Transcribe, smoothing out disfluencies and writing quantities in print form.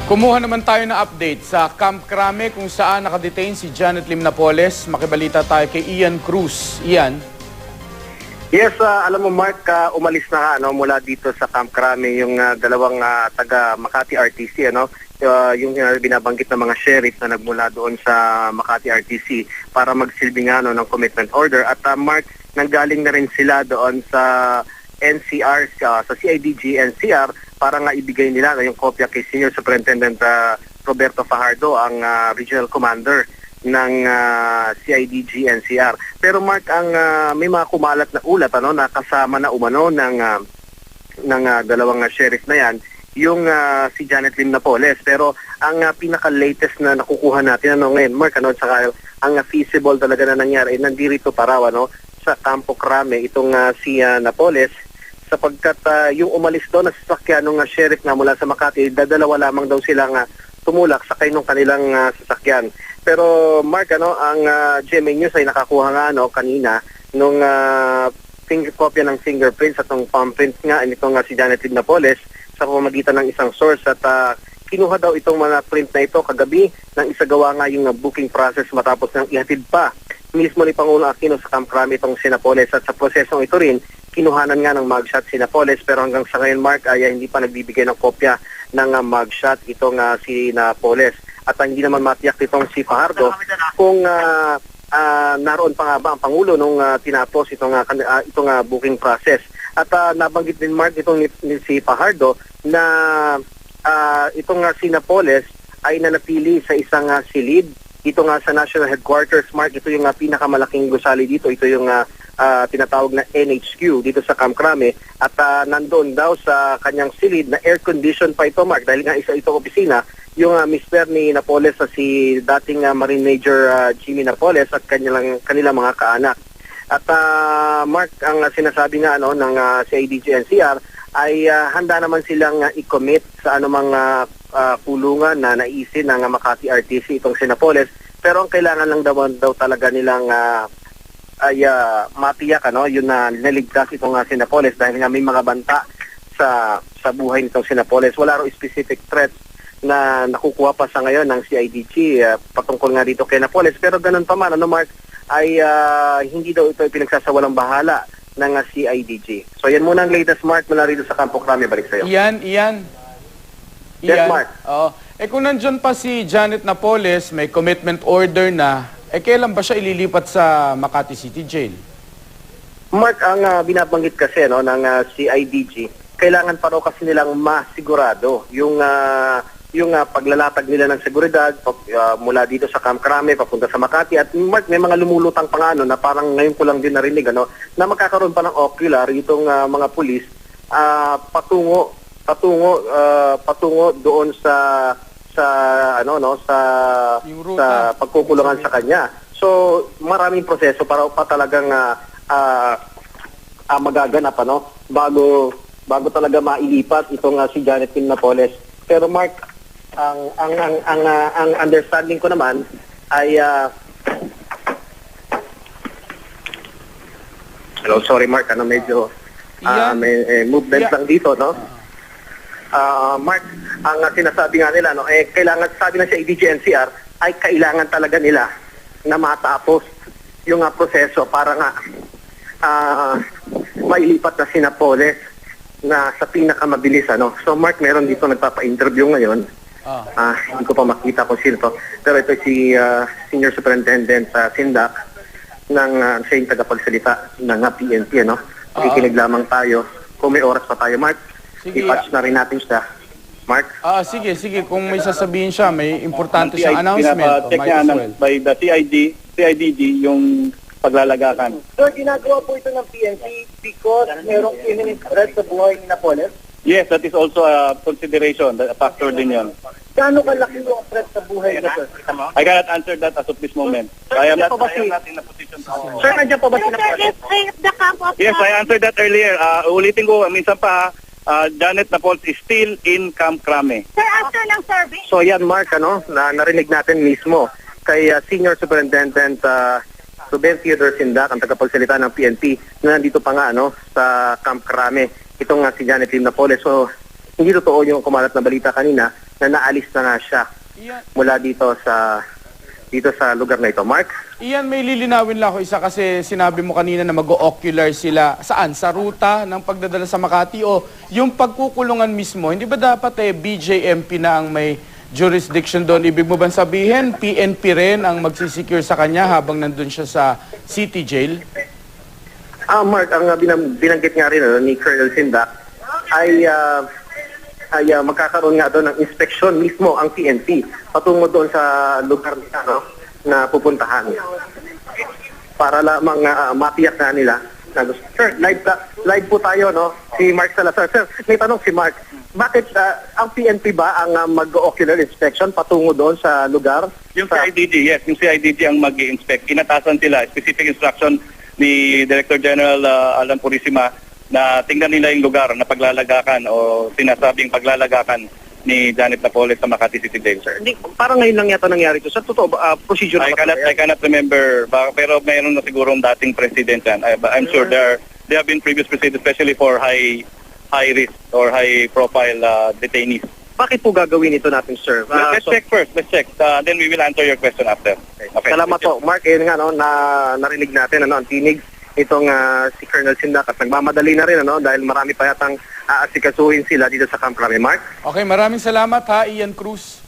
Kumuha naman tayo na update sa Camp Crame kung saan nakadetain si Janet Lim Napoles. Makibalita tayo kay Ian Cruz. Ian? Yes, alam mo Mark, umalis na mula dito sa Camp Crame yung dalawang taga Makati RTC, yung binabanggit ng mga sheriff na nagmula doon sa Makati RTC para magsilbi ng commitment order. At Mark, nanggaling na rin sila doon sa NCR, sa CIDG NCR para nga ibigay nila yung kopya kay Senior Superintendent Roberto Fajardo, ang Regional Commander ng CIDG NCR. Pero Mark, ang may mga kumalat na ulat na kasama na umano ng dalawang sheriff na yan, yung si Janet Lim Napoles. Pero ang pinaka-latest na nakukuha natin ngayon, Mark, saka ang feasible talaga na nangyari, nandito pa raw sa Campo Crame itong si Napoles, sapagkat yung umalis doon na sasakyan ng sheriff na mula sa Makati, dadalawa lamang daw silang tumulak sakay ng kanilang sasakyan. Pero Mark, ang GMA News ay nakakuha nga kanina nung kopya ng fingerprints at ng palm prints nga nitong si Janet Lim Napoles sa pamamagitan ng isang source, at kinuha daw itong mga print na ito kagabi nang isagawa nga yung booking process matapos nang ihatid pa mismo ni Pangulong Aquino sa Camp Crame itong si Napoles. At sa prosesong ito rin, kinuhanan nga ng mugshot si Napoles, pero hanggang sa ngayon Mark ay hindi pa nagbibigay ng kopya ng mugshot itong si Napoles. At hindi naman matiyak itong si Fajardo kung naroon pa nga ba ang Pangulo nung tinapos itong booking process. At nabanggit din Mark itong ni si Fajardo na itong si Napoles ay nanatili sa isang silid dito nga sa National Headquarters, Mark. Ito yung pinakamalaking gusali dito. Ito yung tinatawag na NHQ dito sa Camp Crame. At nandoon daw sa kanyang silid na air condition pa ito, Mark, dahil nga isa itong opisina, yung mister ni Napoles si dating Marine Major Jimmy Napoles at kanilang mga kaanak. At Mark, ang sinasabi nga ng CIDG NCR ay handa naman silang i-commit sa anumang kulungan na naisin ng Makati RTC itong si Napoles. Pero ang kailangan lang daw talaga nilang ay matiyak yun na naligtas itong si Napoles, dahil nga may mga banta sa buhay nitong si Napoles. Wala raw specific threats na nakukuha pa sa ngayon ng CIDG patungkol nga dito kay Napoles. Pero ganun pa man, Mark, ay hindi daw ito pinagsasawalang bahala ng CIDG. So yan muna ang latest, Mark, mula rito sa Campo Crame. Balik sa'yo. Ian? Yes, Mark. Kung nandyan pa si Janet Napoles, may commitment order na, kailan ba siya ililipat sa Makati City Jail? Mark, ang binabanggit kasi ng CIDG, kailangan pa raw kasi nilang masigurado yung paglalatag nila ng seguridad mula dito sa Camp Crame papunta sa Makati. At Mark, may mga lumulutang pa na parang ngayon ko lang din narinig na magkakaroon pa ng ocular itong mga pulis patungo doon sa pagkukulungan sa kanya. So maraming proseso para pa talagang magaganap bago talaga mailipat itong si Janet Lim Napoles. Pero Mark, ang understanding ko naman ay hello, sorry Mark, medyo may movement lang dito, Mark, ang sinasabi nga nila kailangan, sabi ng CIDG NCR, ay kailangan talaga nila na matapos yung proseso para nga mailipat na si Napoles na sa pinakamabilis. So Mark, meron dito nagpapa-interview ngayon. Hindi ko pa makita kung sino to. Pero ito si Senior Superintendent sa Sindak ng siya yung tagapagsalita ng PNP. Makikinig lamang tayo. Kung may oras pa tayo, Mark, i-patch na rin natin siya. Mark? Sige. Kung may sasabihin siya, may importante siyang announcement. Might as well. By the CIDG yung paglalagakan. Sir, ginagawa po ito ng PNP because merong imminent threat sa buhay ni Napoles? Yes, that is also a consideration, a factor din yun. Gaano kalaki yung threat sa buhay niya, sir? I cannot answer that as of this moment. I am not in a position to answer. Sir, nandiyan pa ba si Napoles? Yes, I answered that earlier. Ulitin ko, minsan pa, Janet Napoles is still in Camp Crame. Sir, after ng survey? So yan, Mark, narinig natin mismo kay Senior Superintendent Ruben Theodore Sindak, ang tagapagsalita ng PNP, na nandito pa nga sa Camp Crame itong si Janet Lim Napoles. So hindi totoo yung kumalat na balita kanina na naalis na nga siya Iyan, mula dito sa lugar na ito. Mark? Iyan, may lilinawin lang ako isa kasi sinabi mo kanina na mag-o-ocular sila. Saan? Sa ruta ng pagdadala sa Makati o yung pagkukulungan mismo? Hindi ba dapat BJMP na ang may jurisdiction doon? Ibig mo ba sabihin, PNP rin ang magsisecure sa kanya habang nandun siya sa city jail? Mark, ang binanggit nga rin ni Colonel Sindak ay magkakaroon nga doon ng inspeksyon mismo ang PNP patungo doon sa lugar na pupuntahan para lamang matiyak na nila na gusto. Sir, live po tayo, no? Si Mark Salazar. Sir, may tanong si Mark. Bakit ang PNP ba ang mag-ocular inspection patungo doon sa lugar? Yung CIDG, yes, yung CIDG ang mag-i-inspect. Inatasan sila, specific instruction ni Director General Alan Purisima na tingnan nila yung lugar na paglalagakan o sinasabing paglalagakan ni Janet Napoles sa Makati City Jail, sir. Hindi, parang ngayon lang yata nangyari ito. Sa totoo, procedure I cannot remember, pero mayroon na sigurong dating president yan. I'm sure they have been previous president, especially for high risk or high profile detainees. Bakit po gagawin ito natin, sir? Let's check first. Let's check. Then we will answer your question after. Okay. Salamat po. Mark, yun nga, narinig natin, ang tinig itong si Colonel Sindak at nagmamadali na rin, dahil marami pa yatang aasikasuhin sila dito sa Camp Crame. Mark? Okay, maraming salamat ha, Ian Cruz.